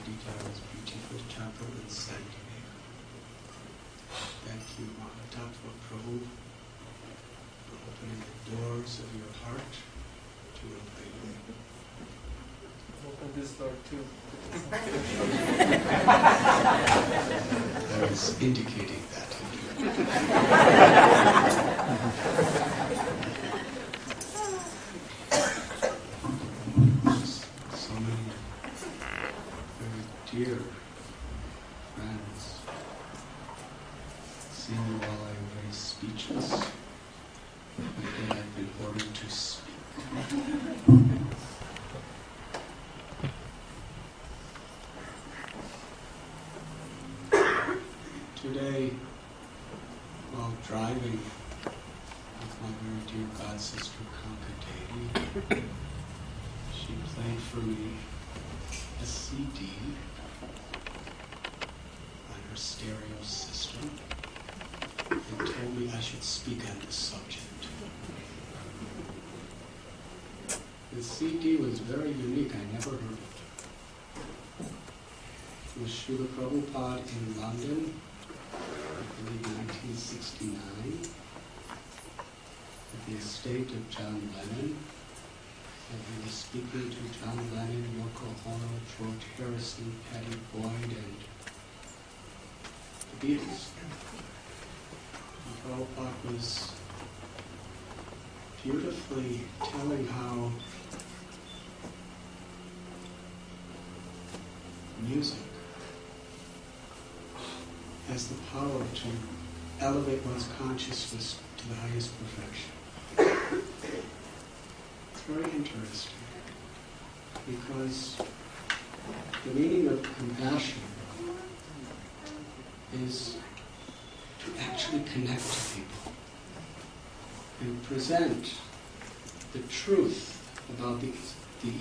Details, beautiful chapel and sanctuary. Thank you, Radhanath Prabhu, for opening the doors of your heart to enlightenment. Open this door too. I was indicating that. So many very dear friends. Seeing you all, I am very speechless. I think I've been ordered to speak. Today, while driving with my very dear god sister Kankadeti, she played for me a CD on her stereo system and told me I should speak on this subject. The CD was very unique, I never heard of it. It was Srila Prabhupada in London, I believe 1969, at the estate of John Lennon. And he was speaking to John Lennon, Yoko Ono, George Harrison, Patty Boyd, and the Beatles. And Prabhupada was beautifully telling how music has the power to elevate one's consciousness to the highest perfection. It's very interesting because the meaning of compassion is to actually connect to people and present the truth about the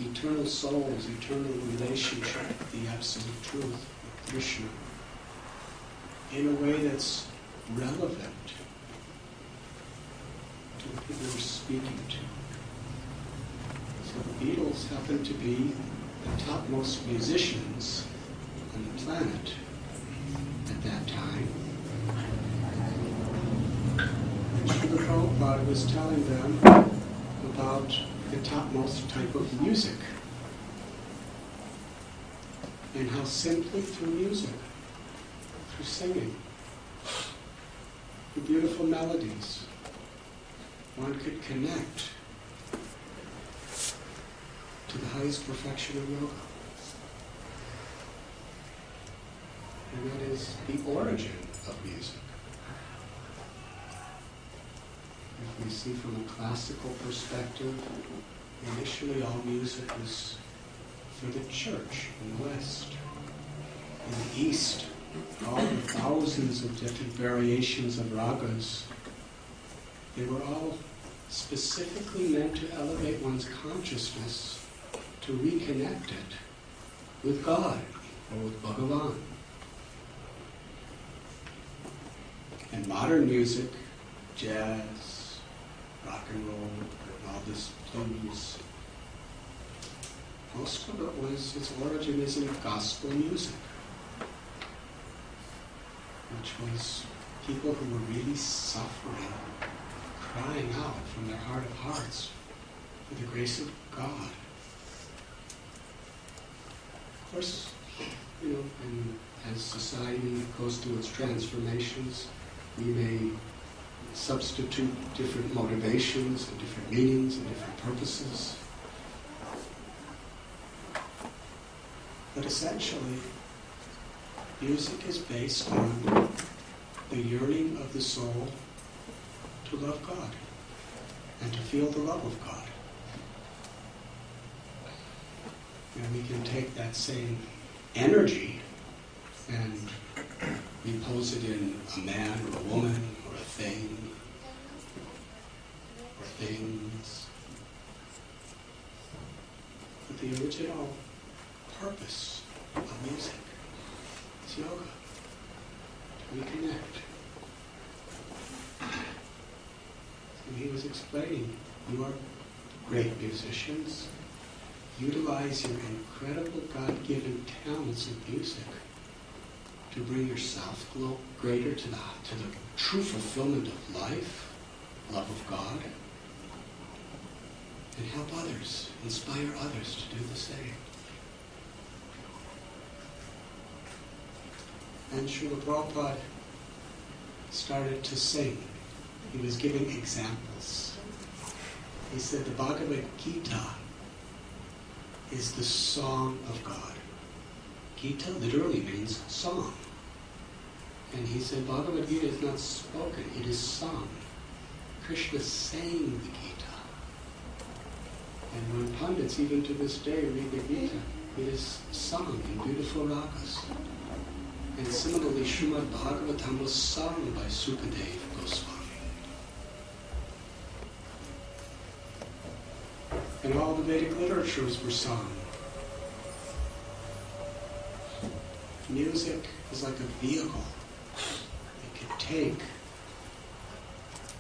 eternal soul's eternal relationship, the absolute truth of Krishna, in a way that's relevant to the people we're speaking to. So the Beatles happen to be the topmost musicians on the planet at that time. And Srila Prabhupada was telling them about the topmost type of music and how simply through music, through singing, through beautiful melodies, one could connect to the highest perfection of yoga. And that is the origin of music. If we see from a classical perspective, initially all music was for the church in the West. In the East, all the thousands of different variations of ragas, they were all specifically meant to elevate one's consciousness, to reconnect it with God or with Bhagavan. And modern music, jazz, rock and roll, and all this blues, most of it was, its origin is in gospel music, which was people who were really suffering, crying out from their heart of hearts for the grace of God. Of course, and as society goes through its transformations, we may substitute different motivations and different meanings and different purposes. But essentially, music is based on the yearning of the soul to love God and to feel the love of God. And we can take that same energy and repose it in a man or a woman or a thing or things. But the original purpose of music is yoga, to reconnect. And he was explaining, you are great musicians, utilize your incredible God-given talents of music to bring yourself greater to the true fulfillment of life, love of God, and help others, inspire others to do the same. And Srila Prabhupada started to sing. He was giving examples. He said the Bhagavad Gita is the song of God. Gita literally means song. And he said Bhagavad Gita is not spoken, it is sung. Krishna sang the Gita. And when pundits, even to this day, read the Gita, it is sung in beautiful ragas. And similarly, Srimad Bhagavatam was sung by Sukadeva Goswami. And all the Vedic literatures were sung. Music is like a vehicle. It can take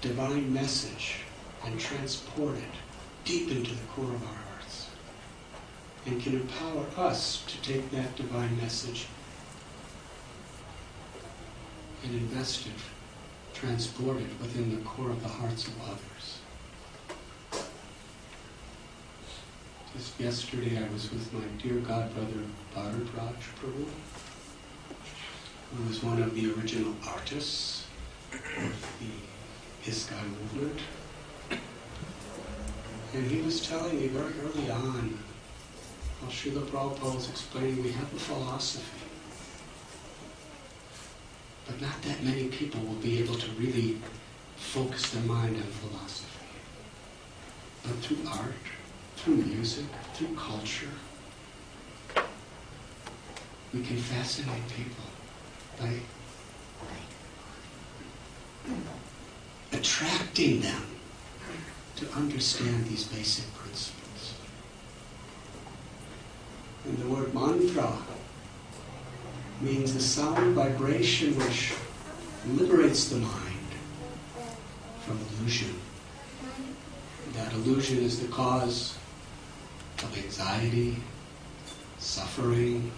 divine message and transport it deep into the core of our hearts, and can empower us to take that divine message and invest it, transport it within the core of the hearts of others. Just yesterday I was with my dear godbrother Bharat Prabhu, who was one of the original artists of the ISKCON movement. And he was telling me very early on, while Srila Prabhupada was explaining, we have a philosophy, but not that many people will be able to really focus their mind on philosophy. But through art, through music, through culture, we can fascinate people by attracting them to understand these basic principles. And the word mantra means a sound vibration which liberates the mind from illusion. That illusion is the cause of anxiety, suffering,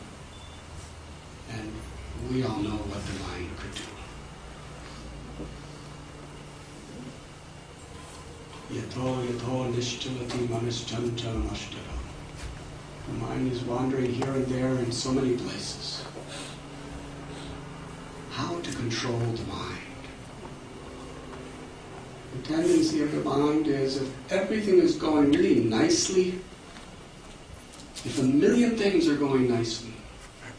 and we all know what the mind could do. Yato nishchalati manaschanchalam ashtaram. The mind is wandering here and there in so many places. How to control the mind? The tendency of the mind is, if everything is going really nicely, if a million things are going nicely,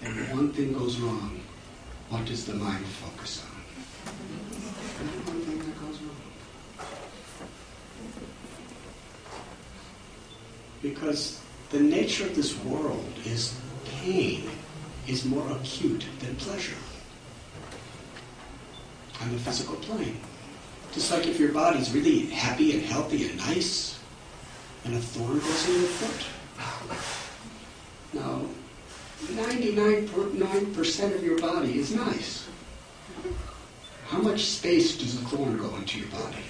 and one thing goes wrong, what does the mind focus on? One thing that goes wrong. Because the nature of this world is pain is more acute than pleasure on the physical plane. Just like if your body's really happy and healthy and nice, and a thorn goes in your foot. Now, 99% of your body is nice. How much space does a thorn go into your body?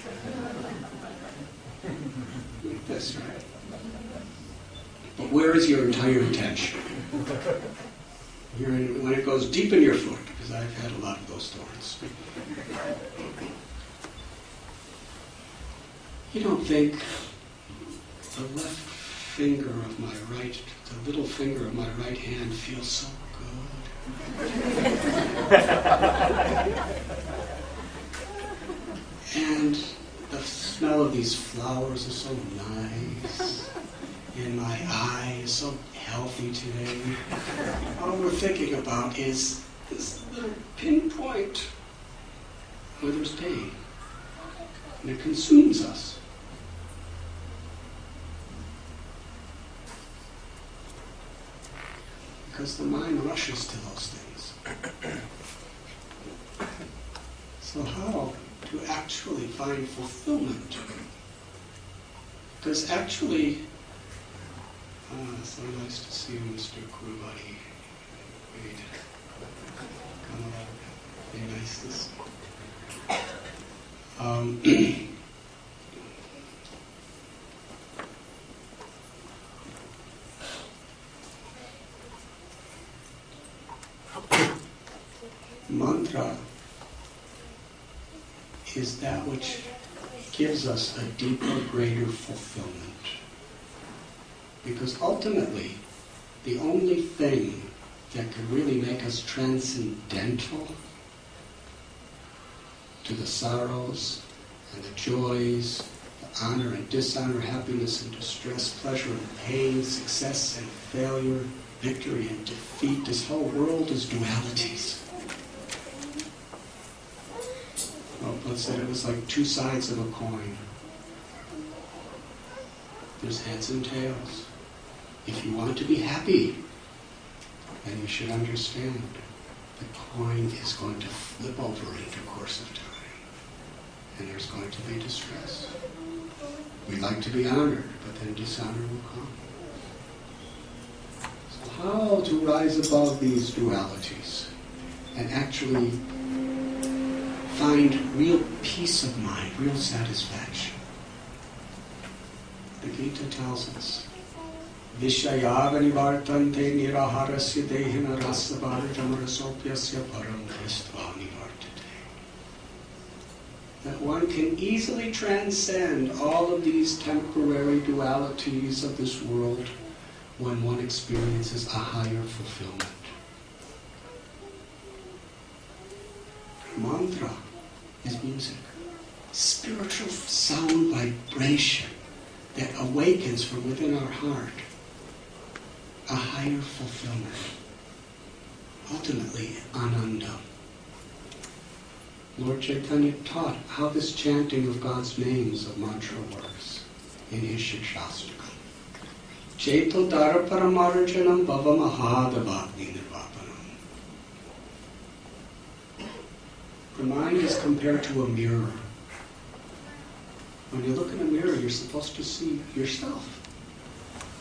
That's right. But where is your entire attention? When it goes deep in your foot, because I've had a lot of those thorns. You don't think the left finger of my right, the little finger of my right hand feels so good. And the smell of these flowers is so nice. And my eye is so healthy today. All we're thinking about is this little pinpoint where there's pain. And it consumes us. Because the mind rushes to those things. So how to actually find fulfillment? Because actually, so nice to see you, Mr. Kurubadi. Wait. Come on. Very nice to see you. mantra is that which gives us a deeper, greater fulfillment. Because ultimately, the only thing that can really make us transcendental to the sorrows and the joys, the honor and dishonor, happiness and distress, pleasure and pain, success and failure, victory and defeat, this whole world is dualities. Prabhupada said it was like two sides of a coin. There's heads and tails. If you want to be happy, then you should understand the coin is going to flip over in the course of time. And there's going to be distress. We like to be honored, but then dishonor will come. So how to rise above these dualities and actually find real peace of mind, real satisfaction? The Gita tells us, Vishayavani vartante niraharasya dehina rasavadajamrasopyasya param dristvani vartate. That one can easily transcend all of these temporary dualities of this world when one experiences a higher fulfillment. Mantra is music, spiritual sound vibration that awakens from within our heart a higher fulfillment. Ultimately, ananda. Lord Chaitanya taught how this chanting of God's names of mantra works in his Shikshastakam. Chaito dara paramarjanam bhava mahadavagni nirvapanam. The mind is compared to a mirror. When you look in a mirror, you're supposed to see yourself.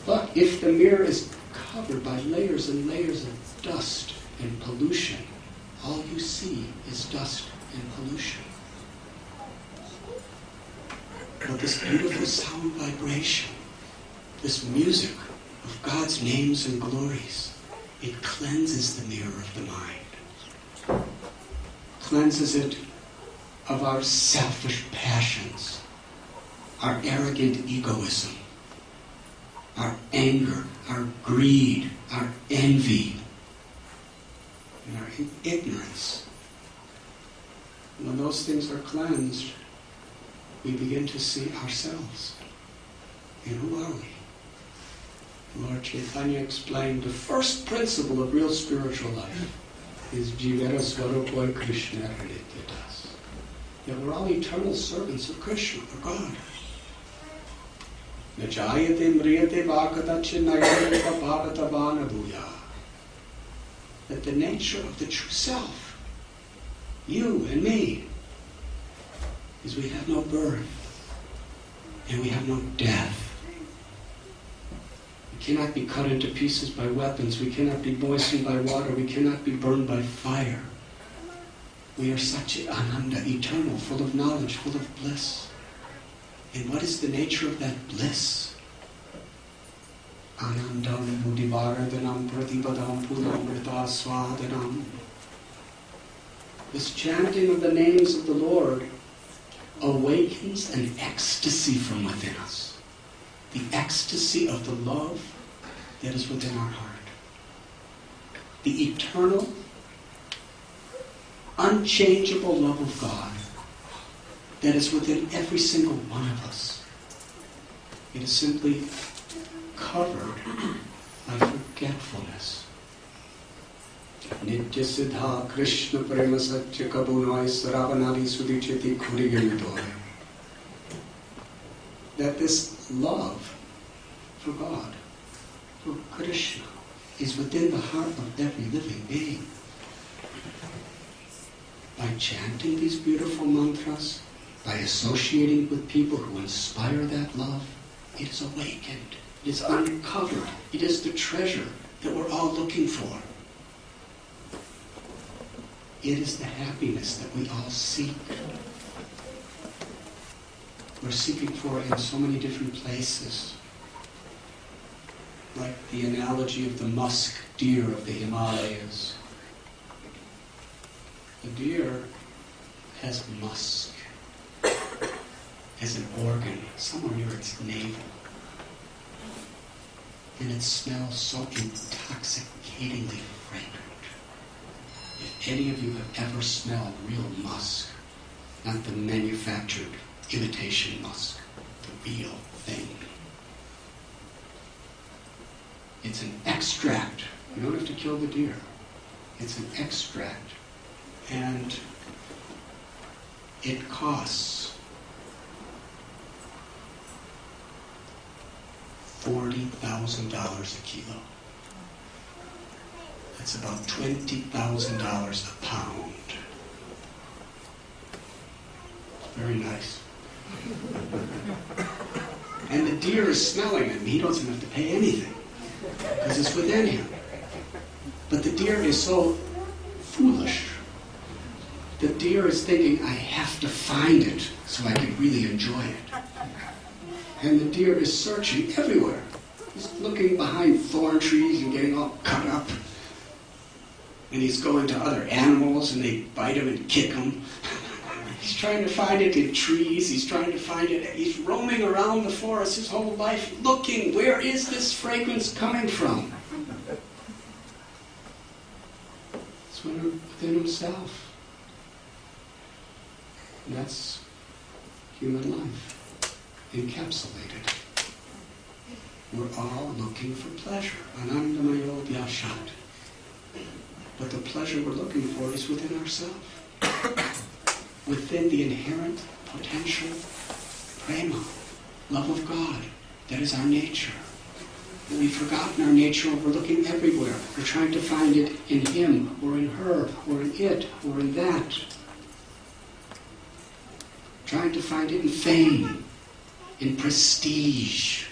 But if the mirror is covered by layers and layers of dust and pollution, all you see is dust and pollution. But this beautiful sound vibration, this music of God's names and glories, it cleanses the mirror of the mind. Cleanses it of our selfish passions, our arrogant egoism, our anger, our greed, our envy, and our ignorance. When those things are cleansed, we begin to see ourselves. And who are we? Lord Chaitanya explained the first principle of real spiritual life is Jivara Swarupoi Krishna Nityadas. That we're all eternal servants of Krishna, of God. Najayate mriyate vakadachinayate bhavatavana bhuya. That the nature of the true self, you and me, is we have no birth and we have no death. We cannot be cut into pieces by weapons. We cannot be moistened by water. We cannot be burned by fire. We are Satchit Ananda, eternal, full of knowledge, full of bliss. And what is the nature of that bliss? Anandam buddhivaradhanam pratibadam pudamrita swadanam. This chanting of the names of the Lord awakens an ecstasy from within us. The ecstasy of the love that is within our heart. The eternal, unchangeable love of God that is within every single one of us. It is simply covered by forgetfulness. Nitya Siddha Krishna Prema Satya Kabunai Saravanadi Sudichiti Kurigamitoy. That this love for God, for Krishna, is within the heart of every living being. By chanting these beautiful mantras, by associating with people who inspire that love, it is awakened, it is uncovered, it is the treasure that we're all looking for. It is the happiness that we all seek. We're seeking for it in so many different places. Like the analogy of the musk deer of the Himalayas. The deer has musk as an organ somewhere near its navel. And it smells so intoxicatingly fragrant. If any of you have ever smelled real musk, not the manufactured imitation musk, the real thing. It's an extract. You don't have to kill the deer. It's an extract. And it costs $40,000 a kilo. That's about $20,000 a pound. Very nice. And the deer is smelling it, and he doesn't have to pay anything, because it's within him. But the deer is so foolish. The deer is thinking, I have to find it so I can really enjoy it. And the deer is searching everywhere. He's looking behind thorn trees and getting all cut up. And he's going to other animals and they bite him and kick him. He's trying to find it in trees. He's trying to find it. He's roaming around the forest his whole life looking, where is this fragrance coming from? It's within himself. And that's human life, encapsulated. We're all looking for pleasure. Anandamayo vyashat. But the pleasure we're looking for is within ourselves. Within the inherent potential prema, love of God. That is our nature. And we've forgotten our nature and we're looking everywhere. We're trying to find it in him, or in her, or in it, or in that. Trying to find it in fame, in prestige.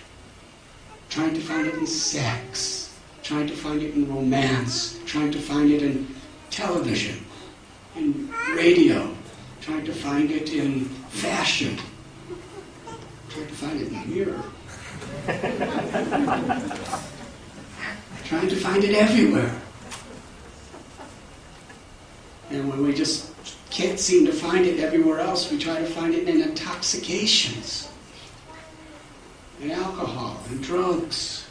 Trying to find it in sex. Trying to find it in romance. Trying to find it in television, in radio. Trying to find it in fashion. Trying to find it in the mirror. Trying to find it everywhere. And when we just can't seem to find it everywhere else, we try to find it in intoxications, in alcohol, in drugs.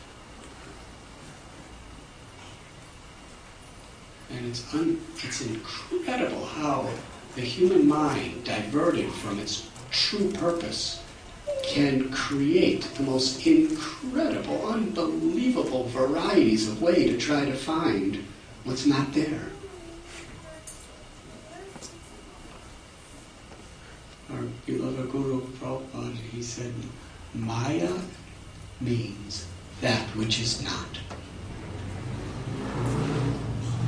And it's incredible how the human mind, diverted from its true purpose, can create the most incredible, unbelievable varieties of way to try to find what's not there. Our beloved Guru Prabhupada, he said, Maya means that which is not.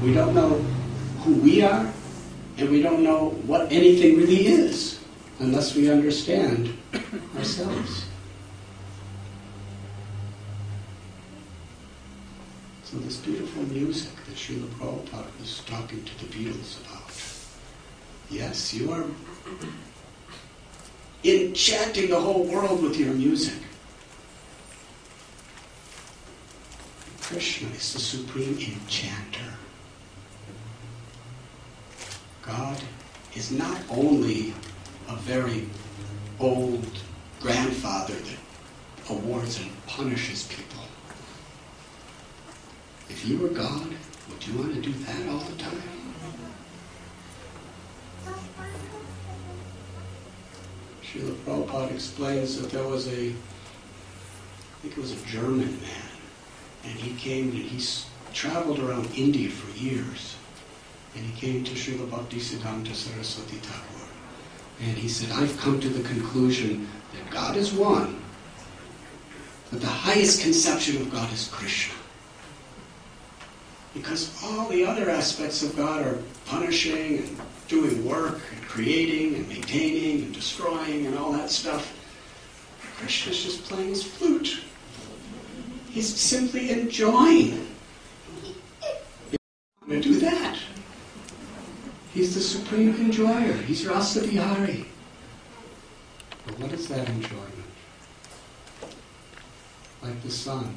We don't know who we are, and we don't know what anything really is, unless we understand ourselves. So this beautiful music that Srila Prabhupada was talking to the Beatles about, yes, you are enchanting the whole world with your music. Krishna is the supreme enchanter. God is not only a very old grandfather that awards and punishes people. If you were God, would you want to do that all the time? Srila Prabhupada explains that there was I think it was a German man, and he came and he traveled around India for years. And he came to Srila Bhaktisiddhanta Saraswati Thakur. And he said, I've come to the conclusion that God is one, but the highest conception of God is Krishna. Because all the other aspects of God are punishing and doing work and creating and maintaining and destroying and all that stuff. Krishna's just playing his flute. He's simply enjoying. I'm going to do that. He's the supreme enjoyer. He's Rasa Vihari. But what is that enjoyment? Like the sun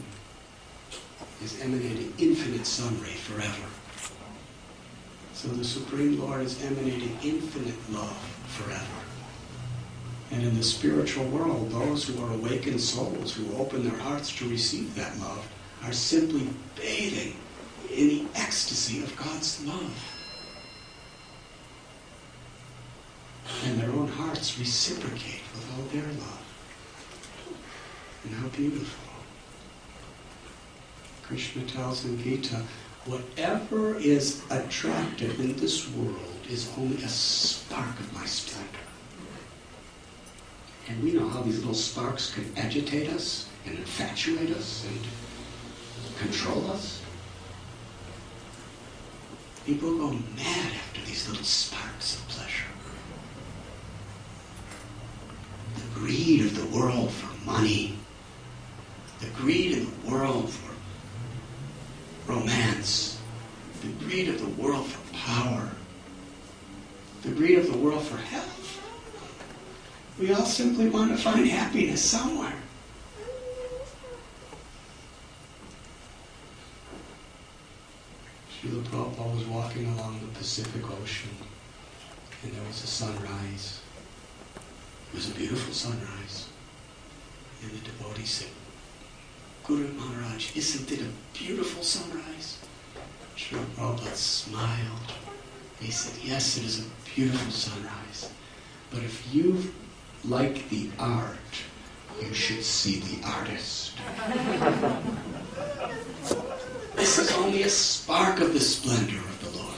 is emanating infinite sun ray forever. So the Supreme Lord is emanating infinite love forever. And in the spiritual world, those who are awakened souls, who open their hearts to receive that love, are simply bathing in the ecstasy of God's love. And their own hearts reciprocate with all their love. And how beautiful. Krishna tells in Gita, whatever is attractive in this world is only a spark of my splendor. And we know how these little sparks can agitate us and infatuate us and control us. People go mad after these little sparks of pleasure. The greed of the world for money, the greed in the world for romance, the greed of the world for power, the greed of the world for health. We all simply want to find happiness somewhere. Srila Prabhupada was walking along the Pacific Ocean, and there was a sunrise. It was a beautiful sunrise. And the devotee said, Guru Maharaj, isn't it a beautiful sunrise? Srila Prabhupada smiled. He said, yes, it is a beautiful sunrise. But if you like the art, you should see the artist. This is only a spark of the splendor of the Lord.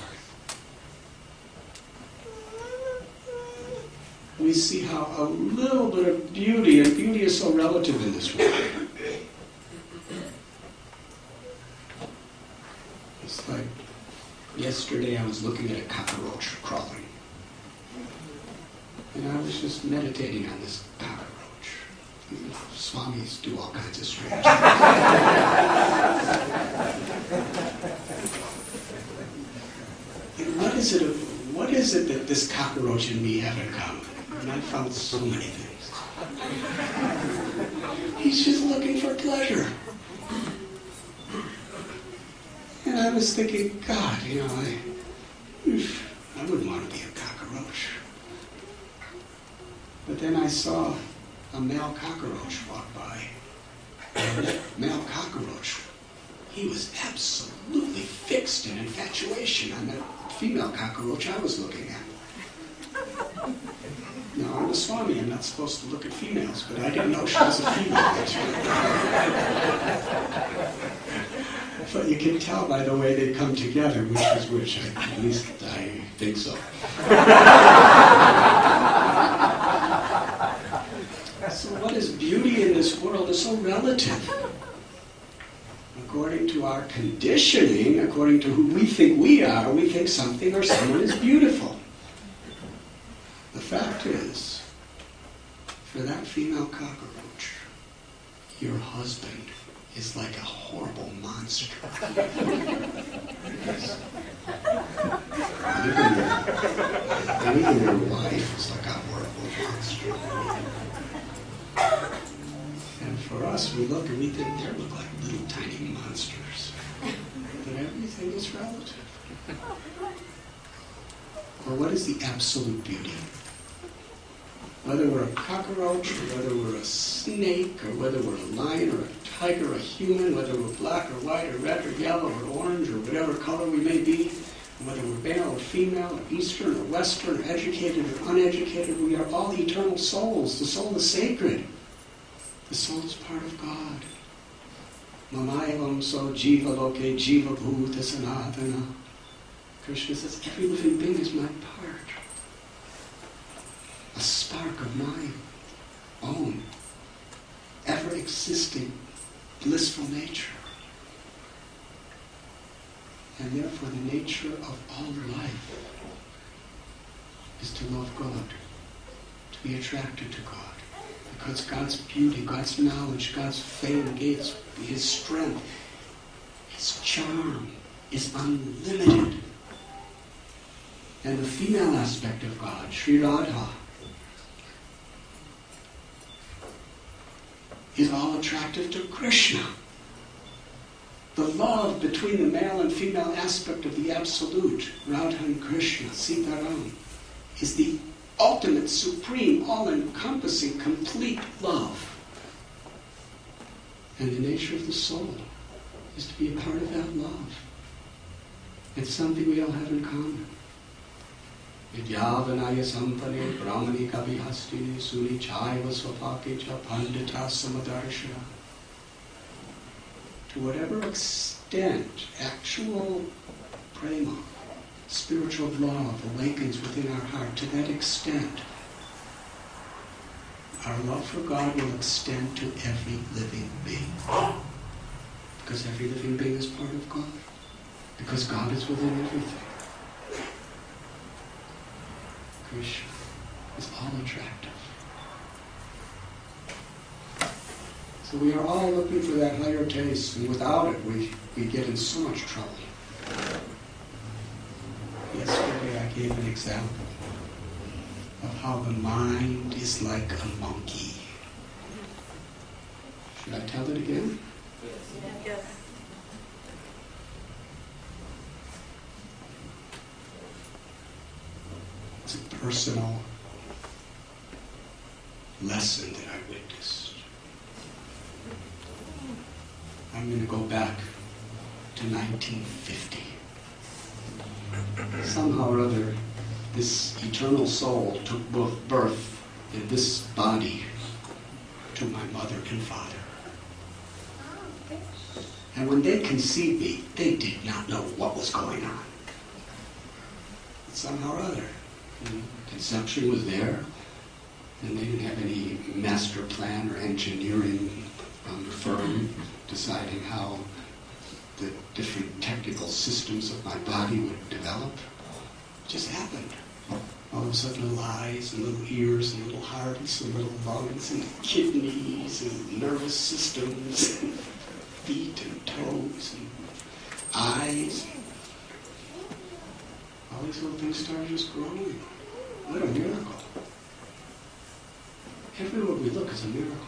We see how a little bit of beauty, and beauty is so relative in this world. It's like yesterday I was looking at a cockroach crawling. And I was just meditating on this cockroach. Swamis do all kinds of strange things. And what is it that this cockroach and me have in common? And I found so many things. He's just looking for pleasure. And I was thinking, God, I wouldn't want to be a cockroach. But then I saw a male cockroach walk by. And that male cockroach, he was absolutely fixed in infatuation on that female cockroach I was looking at. Now, I'm a Swami, I'm not supposed to look at females, but I didn't know she was a female. But you can tell by the way they come together which is which. At least I think so. So what is beauty in this world is so relative. According to our conditioning, according to who we think we are, we think something or someone is beautiful. The fact is, for that female cockroach, your husband is like a horrible monster. Even your wife is like a horrible monster. And for us, we look and we think they look like little tiny monsters. But everything is relative. Or what is the absolute beauty? Whether we're a cockroach, or whether we're a snake, or whether we're a lion, or a tiger, or a human, whether we're black, or white, or red, or yellow, or orange, or whatever color we may be, whether we're male or female, or Eastern, or Western, or educated, or uneducated, we are all eternal souls. The soul is sacred. The soul is part of God. Mamayavam so jiva loke jiva bhuta sanatana. Krishna says, every living being is my part. A spark of my own, ever-existing, blissful nature. And therefore the nature of all life is to love God, to be attracted to God. Because God's beauty, God's knowledge, God's fame, His strength, His charm is unlimited. And the female aspect of God, Sri Radha, is all attractive to Krishna. The love between the male and female aspect of the Absolute, Radha and Krishna, Sitaram, is the ultimate, supreme, all-encompassing, complete love. And the nature of the soul is to be a part of that love. It's something we all have in common. Vidyavanaya sampane brahmani kavihastini suni chaiva svapake cha pandita samadarsha. To whatever extent actual prema, spiritual love awakens within our heart, to that extent, our love for God will extend to every living being. Because every living being is part of God. Because God is within everything. Krishna is all attractive. So we are all looking for that higher taste, and without it we get in so much trouble. Yesterday I gave an example of how the mind is like a monkey. Should I tell it again? Yes. It's a personal lesson that I witnessed. I'm going to go back to 1950. Somehow or other, this eternal soul took birth in this body to my mother and father. And when they conceived me, they did not know what was going on. But somehow or other, conception was there, and they didn't have any master plan or engineering firm deciding how the different technical systems of my body would develop. It just happened. All of a sudden, little eyes and little ears and little hearts and little lungs and kidneys and nervous systems and feet and toes and eyes. All these little things started just growing. What a miracle. Everywhere we look is a miracle.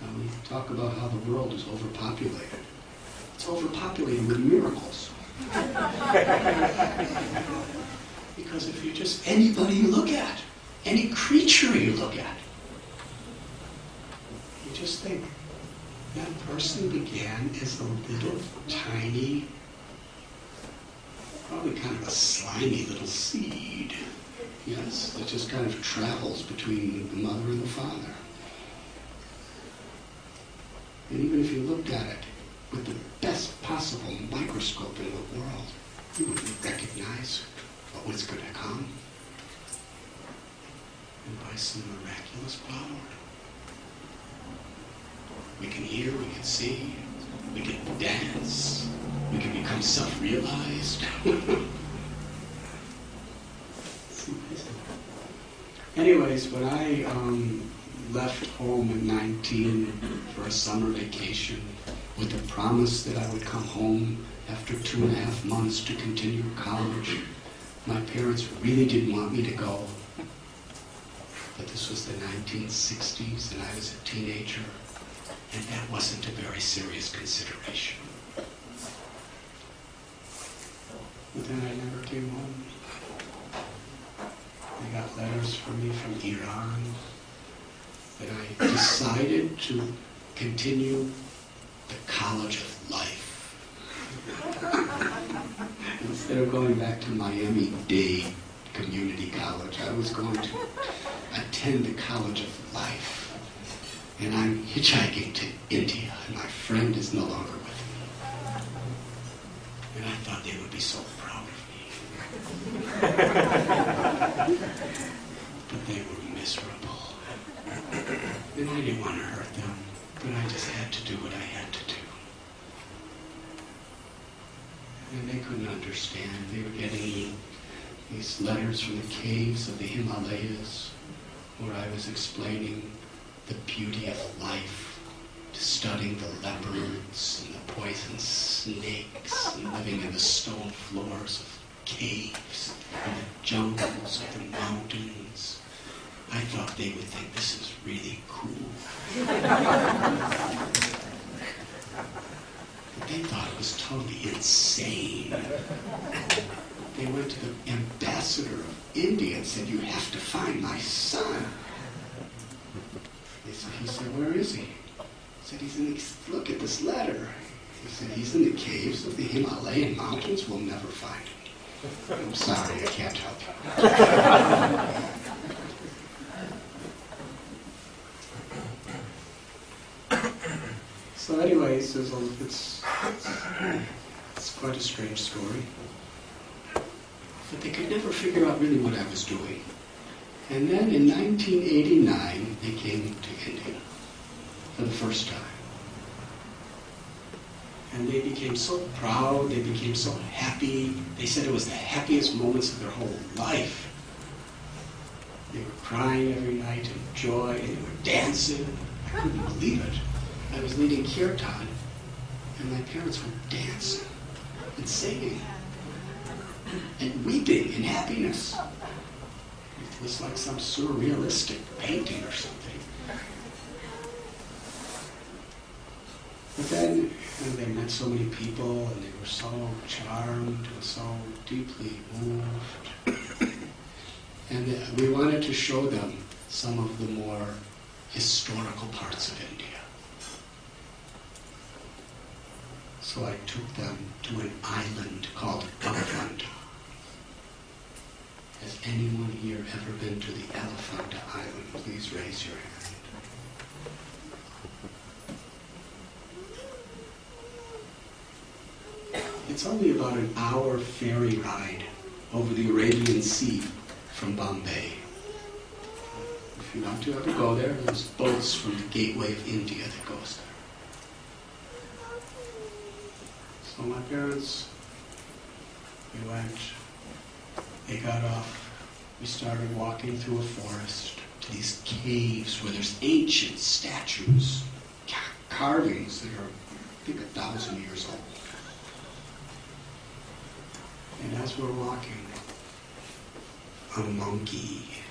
Now we talk about how the world is overpopulated. It's overpopulated with miracles. Because if you just, anybody you look at, any creature you look at, you just think, that person began as a little tiny, probably kind of a slimy little seed. Yes, that just kind of travels between the mother and the father. And even if you looked at it with the best possible microscope in the world, you wouldn't recognize what was going to come. And by some miraculous power, we can hear, we can see, we can dance, we can become self-realized. Anyways, when I left home at 19 for a summer vacation with the promise that I would come home after 2.5 months to continue college, my parents really didn't want me to go. But this was the 1960s and I was a teenager, and that wasn't a very serious consideration. But then I never came home. I got letters from me from Iran that I decided to continue the college of life. Instead of going back to Miami-Dade Community College, I was going to attend the college of life. And I'm hitchhiking to India, and my friend is no longer with me. And I thought they would be so proud of me. But they were miserable. And I didn't want to hurt them, but I just had to do what I had to do. And they couldn't understand. They were getting these letters from the caves of the Himalayas, where I was explaining the beauty of life, studying the leopards and the poisonous snakes, and living in the stone floors of caves, and the jungles of the mountains. I thought they would think this is really cool. But they thought it was totally insane. They went to the ambassador of India and said, "You have to find my son." He said, "Where is he?" He said, "He's in the, look at this letter." He said, "He's in the caves of the Himalayan mountains. We'll never find him. I'm sorry, I can't help you." So anyway, he says, it's quite a strange story. But they could never figure out really what I was doing. And then in 1989, they came to India for the first time. And they became so proud, they became so happy. They said it was the happiest moments of their whole life. They were crying every night in joy, and they were dancing. I couldn't believe it. I was leading kirtan, and my parents were dancing and singing and weeping in happiness. It was like some surrealistic painting or something. But then they met so many people, and they were so charmed and so deeply moved. And we wanted to show them some of the more historical parts of India. So I took them to an island called Elephanta. Has anyone here ever been to the Elephanta Island? Please raise your hand. It's only about an hour ferry ride over the Arabian Sea from Bombay. If you want to ever go there, there's boats from the gateway of India that goes there. So my parents, we went, they got off, we started walking through a forest to these caves where there's ancient statues, carvings that are, I think, 1,000 years old. And as we're walking, a monkey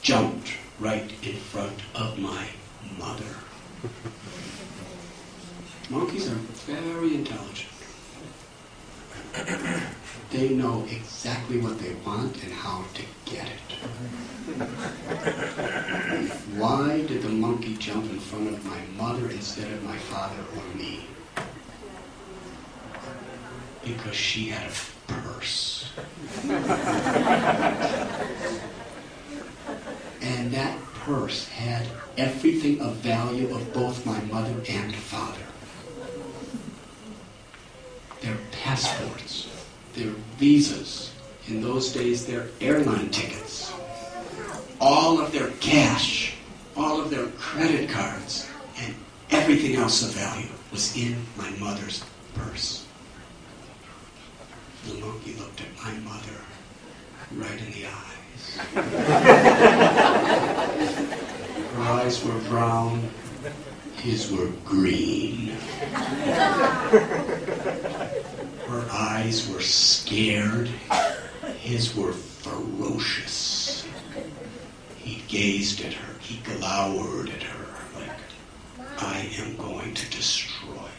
jumped right in front of my mother. Monkeys are very intelligent. They know exactly what they want and how to get it. Why did the monkey jump in front of my mother instead of my father or me? Because she had a purse. And that purse had everything of value of both my mother and father. Their passports, their visas, in those days their airline tickets, all of their cash, all of their credit cards, and everything else of value was in my mother's purse. The monkey looked at my mother right in the eyes. Her eyes were brown, his were green. Her eyes were scared, his were ferocious. He gazed at her, he glowered at her like, "I am going to destroy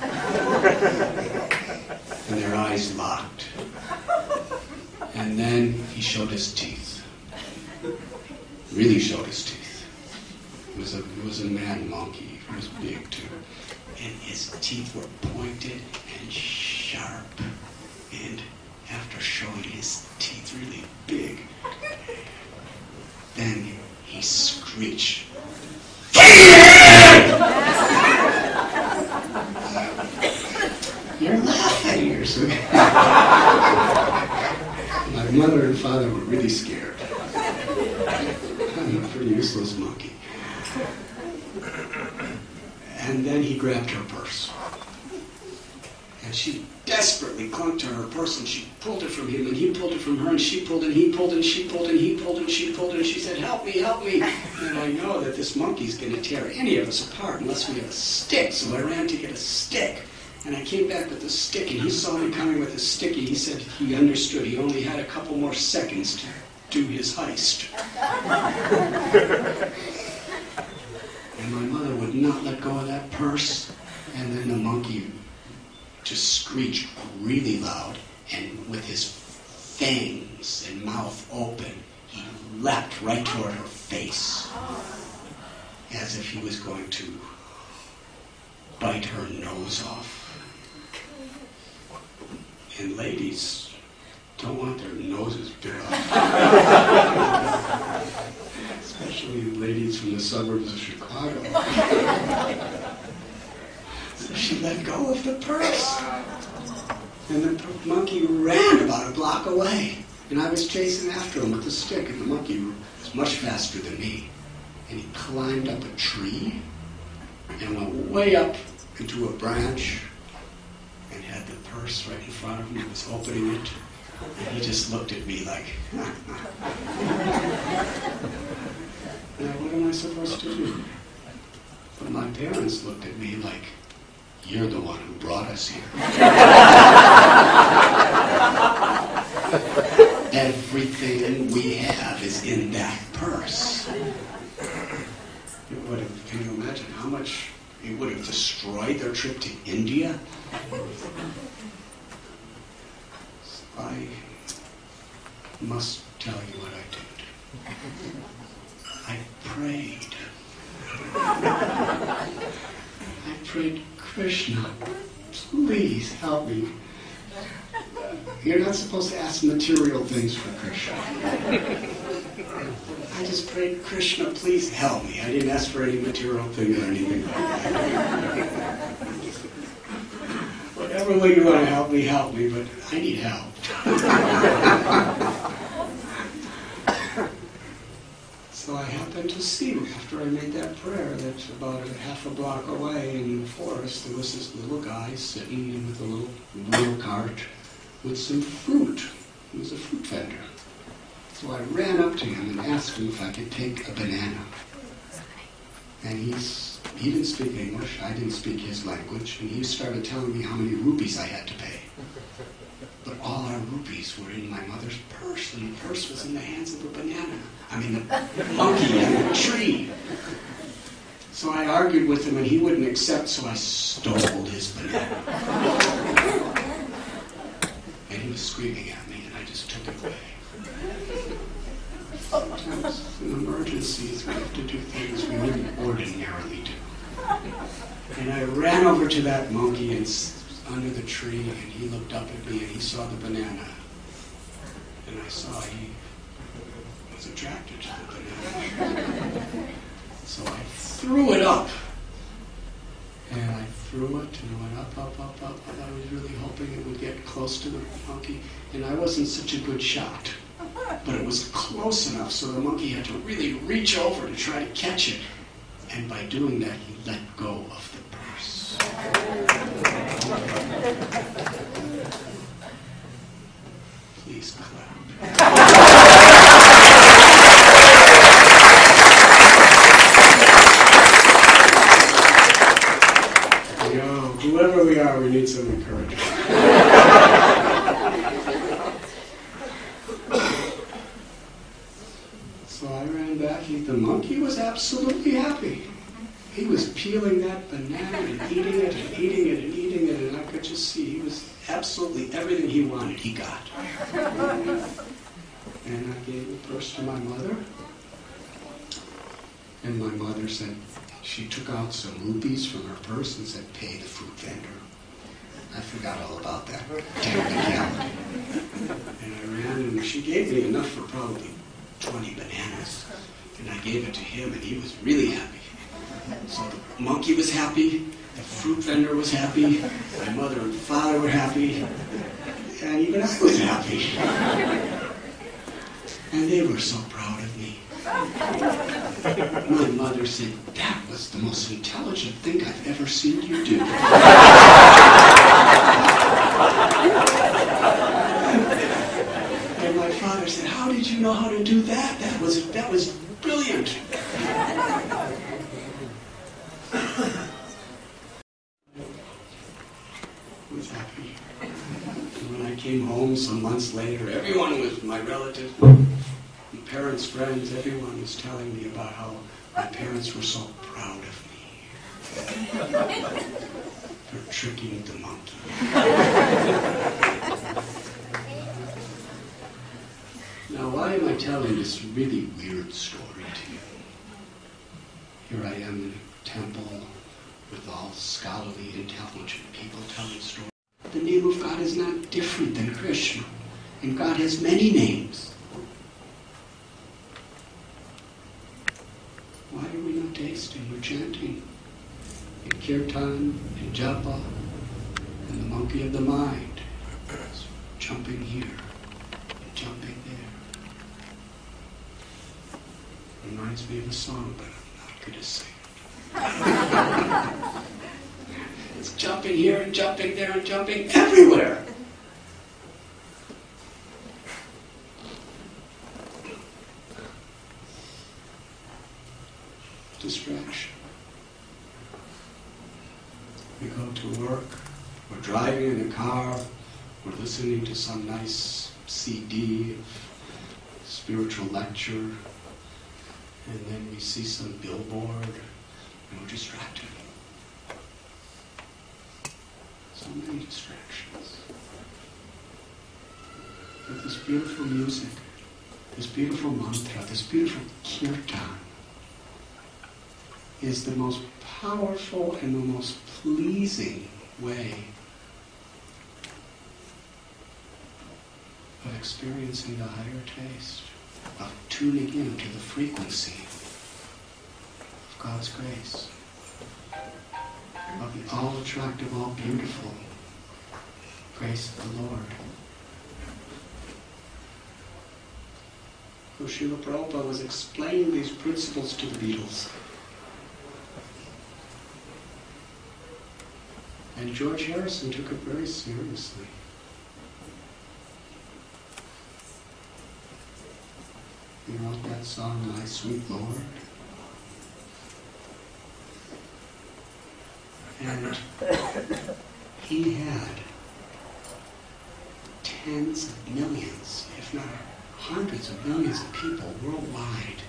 you." And their eyes locked. And then he showed his teeth. Really showed his teeth. It was a man monkey. He was big too. And his teeth were pointed and sharp. And after showing his teeth really big, then he screeched, "You're laughing, you're so..." My mother and father were really scared. I'm a pretty useless monkey. And then he grabbed her purse. And she desperately clung to her purse, and she pulled it from him, and he pulled it from her, and she pulled it, and he pulled it, and she pulled it, and he pulled it, and she pulled it, and she said, "Help me, help me." And I know that this monkey's going to tear any of us apart unless we have a stick. So I ran to get a stick. And I came back with a stick, and he saw me coming with a stick, and he said he understood. He only had a couple more seconds do his heist. And my mother would not let go of that purse, and then the monkey just screeched really loud, and with his fangs and mouth open, he leapt right toward her face, as if he was going to bite her nose off. And ladies don't want their noses bit off. Especially ladies from the suburbs of Chicago. So she let go of the purse. And the monkey ran about a block away. And I was chasing after him with the stick, and the monkey was much faster than me. And he climbed up a tree and went way up into a branch and had the purse right in front of him. He was opening it. And he just looked at me like, now what am I supposed to do? But my parents looked at me like, you're the one who brought us here. Everything we have is in that purse. Can you imagine how much it would have destroyed their trip to India? I must tell you what I did. I prayed. I prayed, Krishna, please help me. You're not supposed to ask material things for Krishna. I just prayed, Krishna, please help me. I didn't ask for any material thing or anything like that. Whatever way you want to help me, but I need help. So I happened to see, after I made that prayer, that about a half a block away in the forest, there was this little guy sitting in with a little wheel cart with some fruit. He was a fruit vendor. So I ran up to him and asked him if I could take a banana. And he didn't speak English, I didn't speak his language, and he started telling me how many rupees I had to pay. But all our rupees were in my mother's purse, and the purse was in the hands of the banana. I mean, the monkey in the tree. So I argued with him, and he wouldn't accept, so I stole his banana. And he was screaming at me, and I just took it away. Sometimes in emergencies, we have to do things we wouldn't ordinarily do. And I ran over to that monkey and under the tree, and he looked up at me and he saw the banana. And I saw he was attracted to the banana. So I threw it up. And I threw it and it went up. And I was really hoping it would get close to the monkey. And I wasn't such a good shot. But it was close enough so the monkey had to really reach over to try to catch it. And by doing that, he let go of the purse. Please clap. Whoever we are, we need some encouragement. So I ran back. The monkey was absolutely happy. He was peeling that banana and eating it and eating it and eating it, and I could just see he was absolutely everything he wanted, he got. And I gave the purse to my mother. And my mother said, she took out some rupees from her purse and said, pay the fruit vendor. I forgot all about that technicality. And I ran, and she gave me enough for probably 20 bananas. And I gave it to him, and he was really happy. So the monkey was happy, the fruit vendor was happy, my mother and father were happy, and even I was happy. And they were so proud of me. My mother said, that was the most intelligent thing I've ever seen you do. And my father said, how did you know how to do that? That was brilliant. I was happy. And when I came home some months later, everyone was, my relatives, parents, friends, everyone was telling me about how my parents were so proud of me for tricking the monkey. Now, why am I telling this really weird story to you? Here I am in a temple with all scholarly, intelligent people telling stories. The name of God is not different than Krishna, and God has many names. Why are we not tasting or chanting in kirtan, in japa, and the monkey of the mind is jumping here and jumping there? Reminds me of a song, but I'm not going to sing it. It's jumping here and jumping there and jumping everywhere. Distraction. We go to work, we're driving in a car, we're listening to some nice CD of spiritual lecture, and then we see some billboard, and we're distracted. So many distractions. But this beautiful music, this beautiful mantra, this beautiful kirtan is the most powerful and the most pleasing way of experiencing the higher taste, of tuning in to the frequency of God's grace, of the all-attractive, all-beautiful grace of the Lord. So Srila Prabhupada was explaining these principles to the Beatles. And George Harrison took it very seriously. He wrote that song, My Sweet Lord. And he had tens of millions, if not hundreds of millions of people worldwide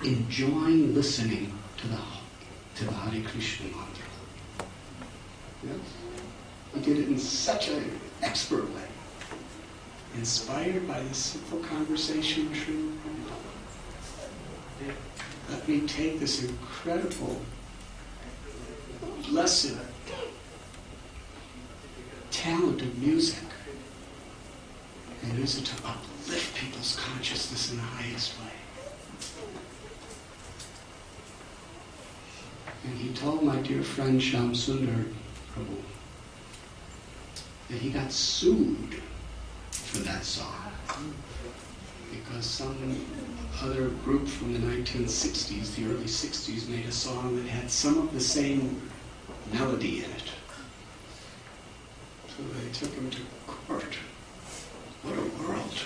enjoying listening to the Hare Krishna mantra. Yes? He did it in such an expert way, inspired by this simple conversation with Srila Prabhupada. Let me take this incredible, blessed talent of music and use it to uplift people's consciousness in the highest way. And he told my dear friend Shyam Sundar Prabhu that he got sued for that song because some other group from the 1960s, the early 60s, made a song that had some of the same melody in it. So they took him to court. What a world.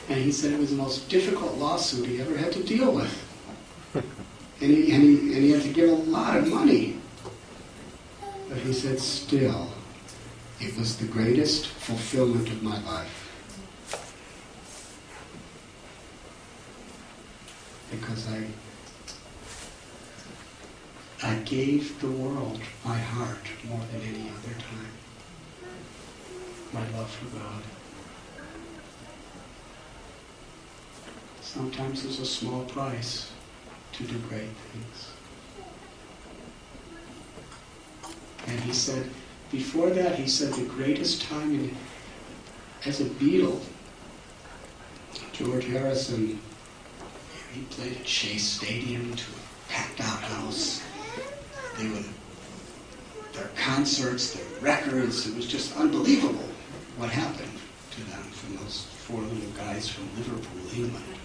And he said it was the most difficult lawsuit he ever had to deal with. And he had to give a lot of money. But he said, still, it was the greatest fulfillment of my life. Because I gave the world my heart more than any other time. My love for God. Sometimes there's a small price to do great things. And he said, before that, he said the greatest time as a Beatle, George Harrison, he played at Shea Stadium to a packed out house. Their concerts, their records, it was just unbelievable what happened to them from those four little guys from Liverpool, England.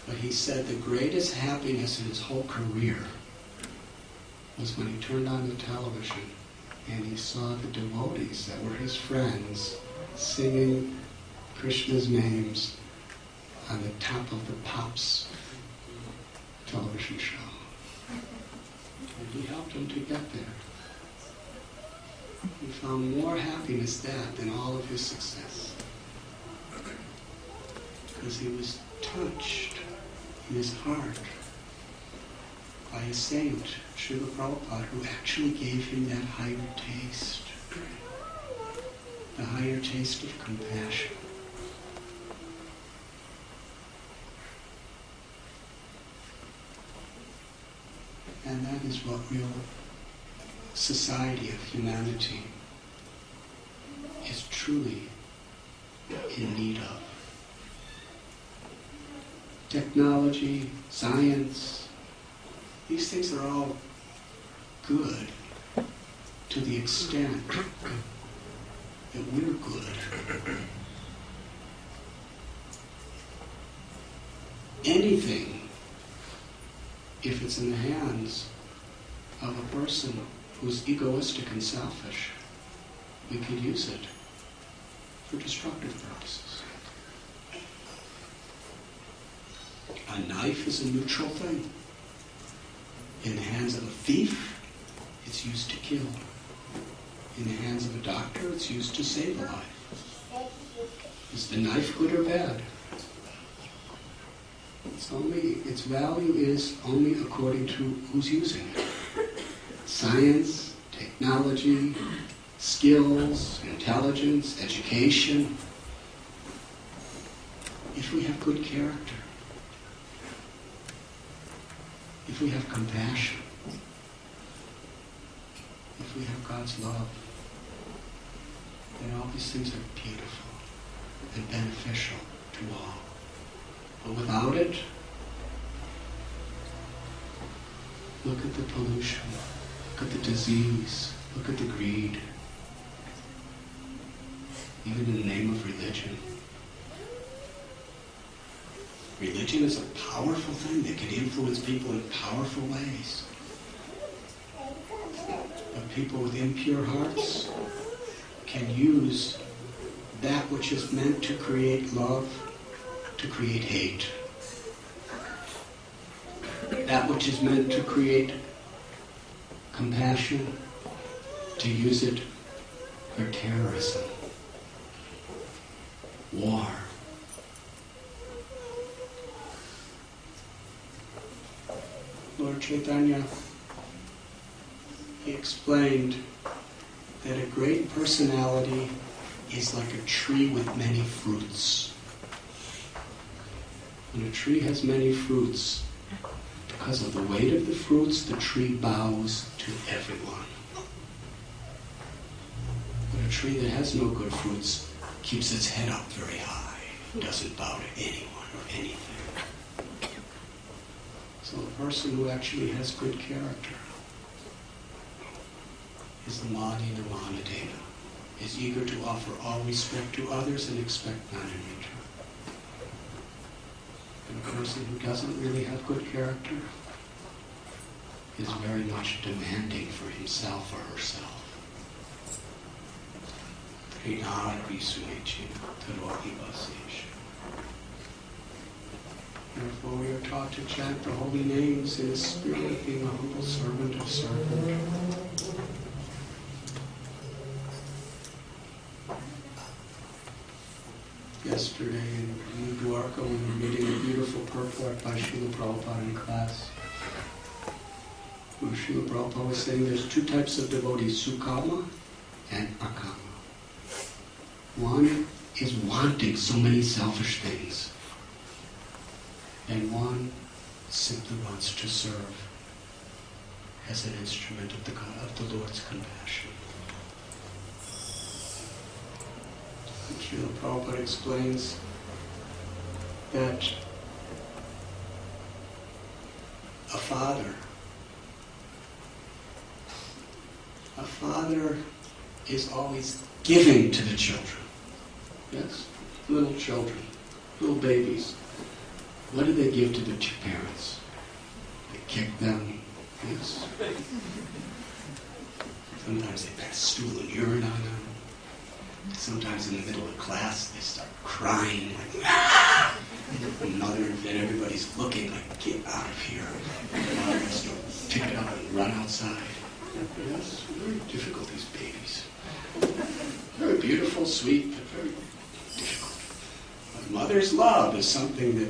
But he said the greatest happiness in his whole career was when he turned on the television and he saw the devotees that were his friends singing Krishna's names on the top of the Pops television show. And he helped him to get there. He found more happiness that than all of his success. because he was touched in his heart by a saint, Srila Prabhupada, who actually gave him that higher taste, the higher taste of compassion. And that is what real society of humanity is truly in need of. Technology, science, these things are all good to the extent that we're good. Anything, if it's in the hands of a person who's egoistic and selfish, we could use it for destructive purposes. A knife is a neutral thing. In the hands of a thief, it's used to kill. In the hands of a doctor, it's used to save a life. Is the knife good or bad? Its value is only according to who's using it. Science, technology, skills, intelligence, education. If we have good character, if we have compassion, if we have God's love, then all these things are beautiful and beneficial to all. But without it, look at the pollution, look at the disease, look at the greed, even in the name of religion. Religion is a powerful thing that can influence people in powerful ways. But people with impure hearts can use that which is meant to create love to create hate. That which is meant to create compassion, to use it for terrorism, war. Lord Chaitanya, he explained that a great personality is like a tree with many fruits. When a tree has many fruits, because of the weight of the fruits, the tree bows to everyone. But a tree that has no good fruits keeps its head up very high, doesn't bow to anyone or anything. So a person who actually has good character is the Madi Namanadeva, is eager to offer all respect to others and expect none in return. And a person who doesn't really have good character is very much demanding for himself or herself. Therefore we are taught to chant the holy names in the spirit of being a humble servant of servant. Yesterday in New Dwarka we were reading a beautiful purport by Srila Prabhupada in class. Where Srila Prabhupada was saying there's two types of devotees, Sukama and Akama. One is wanting so many selfish things, and one simply wants to serve as an instrument of the Lord's compassion. And Srila Prabhupada explains that a father is always giving to the children. Yes? Little children, little babies. What do they give to the parents? They kick them. Yes? Sometimes they pass stool and urine on them. Sometimes in the middle of class they start crying like, ah! Mother, then everybody's looking like, get out of here. The mother has to pick it up and run outside. Yes, very difficult, these babies. Very beautiful, sweet, but very difficult. But mother's love is something that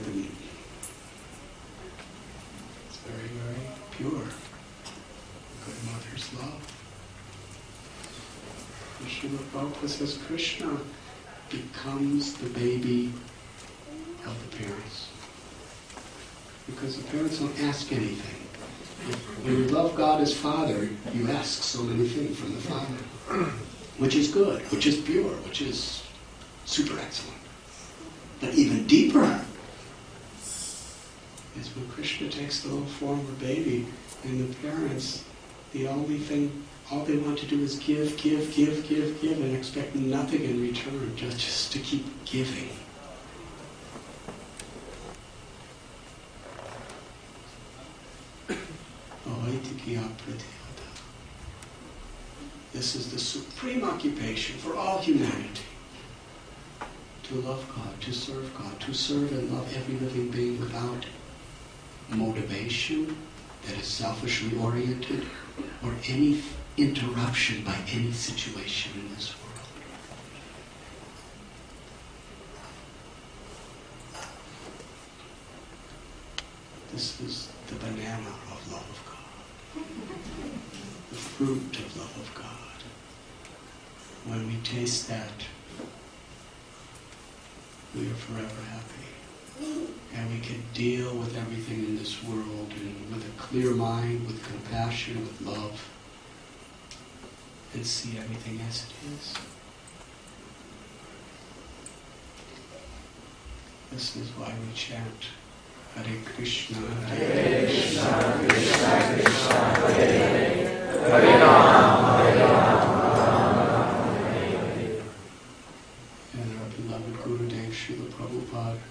it's very, very pure. Good mother's love. And Srila Prabhupada says Krishna becomes the baby of the parents. Because the parents don't ask anything. When you love God as Father, you ask so many things from the Father. Which is good, which is pure, which is super excellent. But even deeper is when Krishna takes the little form of a baby, and the parents, all they want to do is give, and expect nothing in return, just to keep giving. This is the supreme occupation for all humanity. To love God, to serve and love every living being without motivation that is selfishly oriented or any interruption by any situation in this world. This is the banana of love of God, the fruit of love of God. When we taste that, we are forever happy. And we can deal with everything in this world and with a clear mind, with compassion, with love, and see everything as it is. This is why we chant Hare Krishna, Hare Krishna, Krishna Krishna, Hare Hare, Hare Rama, Hare Rama, Hare Hare. And our beloved Gurudev Srila Prabhupada,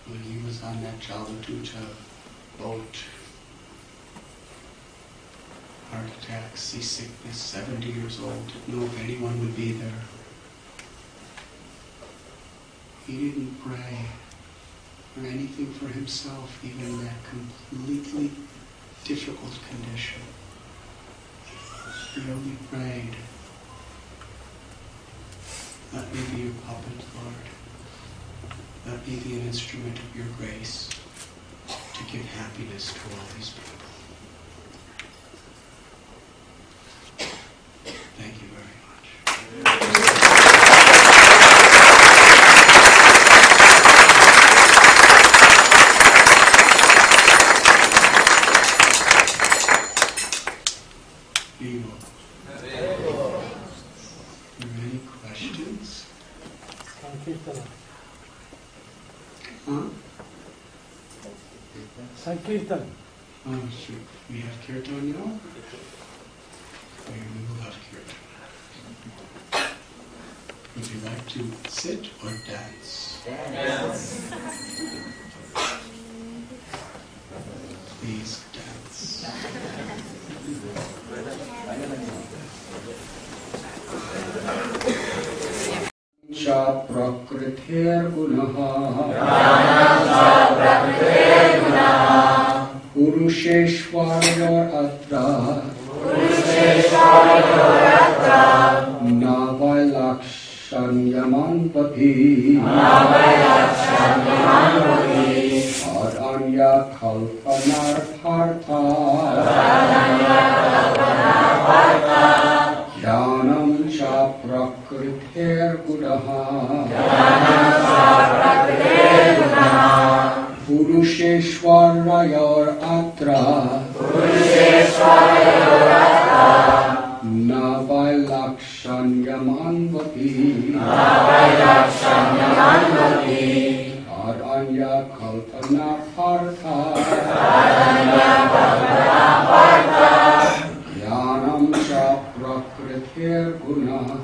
when he was on that Jaladuta boat, heart attack, seasickness, 70 years old, didn't know if anyone would be there. He didn't pray or anything for himself, even in that completely difficult condition. He only prayed, let me be your puppet, Lord. Let me be an instrument of your grace to give happiness to all these people. Thank you very much. Are there any questions? Huh? Sankirtan. Oh, sure. We have kirtan now? We will have kirtan. Would you like to sit or dance? Dance. Please dance. Cha prakriter gunaha Purusheshwaryor atra Navailakshanyaman pati Adanya kalpanar partha Jnanam cha prakriter gunaha Purusheshwarayor atra Navailakshanyamanvati Adanya kalpana partha Jnanam cha prakriter gunaha